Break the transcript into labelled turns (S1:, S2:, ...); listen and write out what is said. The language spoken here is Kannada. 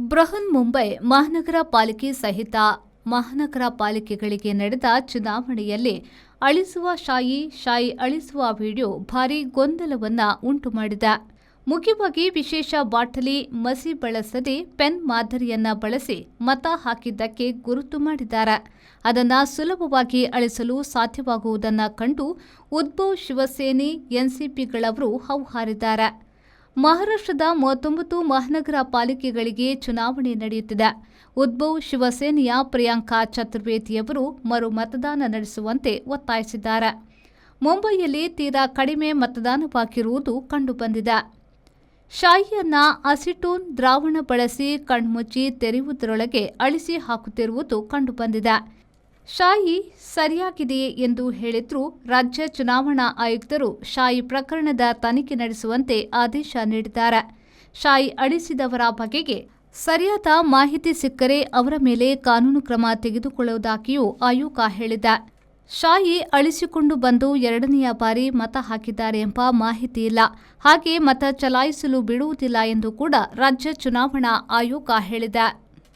S1: ಬೃಹನ್ ಮುಂಬೈ ಮಹಾನಗರ ಪಾಲಿಕೆ ಸಹಿತ ಮಹಾನಗರ ಪಾಲಿಕೆಗಳಿಗೆ ನಡೆದ ಚುನಾವಣೆಯಲ್ಲಿ ಅಳಿಸುವ ಶಾಯಿ ಅಳಿಸುವ ವಿಡಿಯೋ ಭಾರೀ ಗೊಂದಲವನ್ನ ಉಂಟುಮಾಡಿದೆ. ಮುಖ್ಯವಾಗಿ ವಿಶೇಷ ಬಾಟಲಿ ಮಸಿ ಬಳಸದೆ ಪೆನ್ ಮಾದರಿಯನ್ನ ಬಳಸಿ ಮತ ಹಾಕಿದ್ದಕ್ಕೆ ಗುರುತು ಮಾಡಿದ್ದಾರೆ. ಅದನ್ನು ಸುಲಭವಾಗಿ ಅಳಿಸಲು ಸಾಧ್ಯವಾಗುವುದನ್ನು ಕಂಡು ಉದ್ಧವ್ ಶಿವಸೇನೆ ಎನ್ಸಿಪಿಗಳವರು ಹೌಹಾರಿದ್ದಾರೆ. ಮಹಾರಾಷ್ಟ್ರದ 39 ಮಹಾನಗರ ಪಾಲಿಕೆಗಳಿಗೆ ಚುನಾವಣೆ ನಡೆಯುತ್ತಿದೆ. ಉದ್ಧವ್ ಶಿವಸೇನೆಯ ಪ್ರಿಯಾಂಕಾ ಚತುರ್ವೇದಿಯವರು ಮರು ಮತದಾನ ನಡೆಸುವಂತೆ ಒತ್ತಾಯಿಸಿದ್ದಾರೆ. ಮುಂಬೈಯಲ್ಲಿ ತೀರಾ ಕಡಿಮೆ ಮತದಾನವಾಗಿರುವುದು ಕಂಡುಬಂದಿದೆ. ಶಾಯಿಯನ್ನ ಅಸಿಟೋನ್ ದ್ರಾವಣ ಬಳಸಿ ಕಣ್ಮುಚ್ಚಿ ತೆರೆಯುವುದರೊಳಗೆ ಅಳಿಸಿ ಹಾಕುತ್ತಿರುವುದು ಕಂಡುಬಂದಿದೆ. ಶಾಯಿ ಸರಿಯಾಗಿದೆಯೇ ಎಂದು ಹೇಳಿದ್ರೂ ರಾಜ್ಯ ಚುನಾವಣಾ ಆಯುಕ್ತರು ಶಾಯಿ ಪ್ರಕರಣದ ತನಿಖೆ ನಡೆಸುವಂತೆ ಆದೇಶ ನೀಡಿದ್ದಾರೆ. ಶಾಯಿ ಅಳಿಸಿದವರ ಬಗೆಗೆ ಸರಿಯಾದ ಮಾಹಿತಿ ಸಿಕ್ಕರೆ ಅವರ ಮೇಲೆ ಕಾನೂನು ಕ್ರಮ ತೆಗೆದುಕೊಳ್ಳುವುದಾಗಿಯೂ ಆಯೋಗ ಹೇಳಿದೆ. ಶಾಯಿ ಅಳಿಸಿಕೊಂಡು ಬಂದು ಎರಡನೆಯ ಬಾರಿ ಮತ ಹಾಕಿದ್ದಾರೆ ಎಂಬ ಮಾಹಿತಿ ಇಲ್ಲ, ಹಾಗೆ ಮತ ಚಲಾಯಿಸಲು ಬಿಡುವುದಿಲ್ಲ ಎಂದು ಕೂಡ ರಾಜ್ಯ ಚುನಾವಣಾ ಆಯೋಗ ಹೇಳಿದೆ.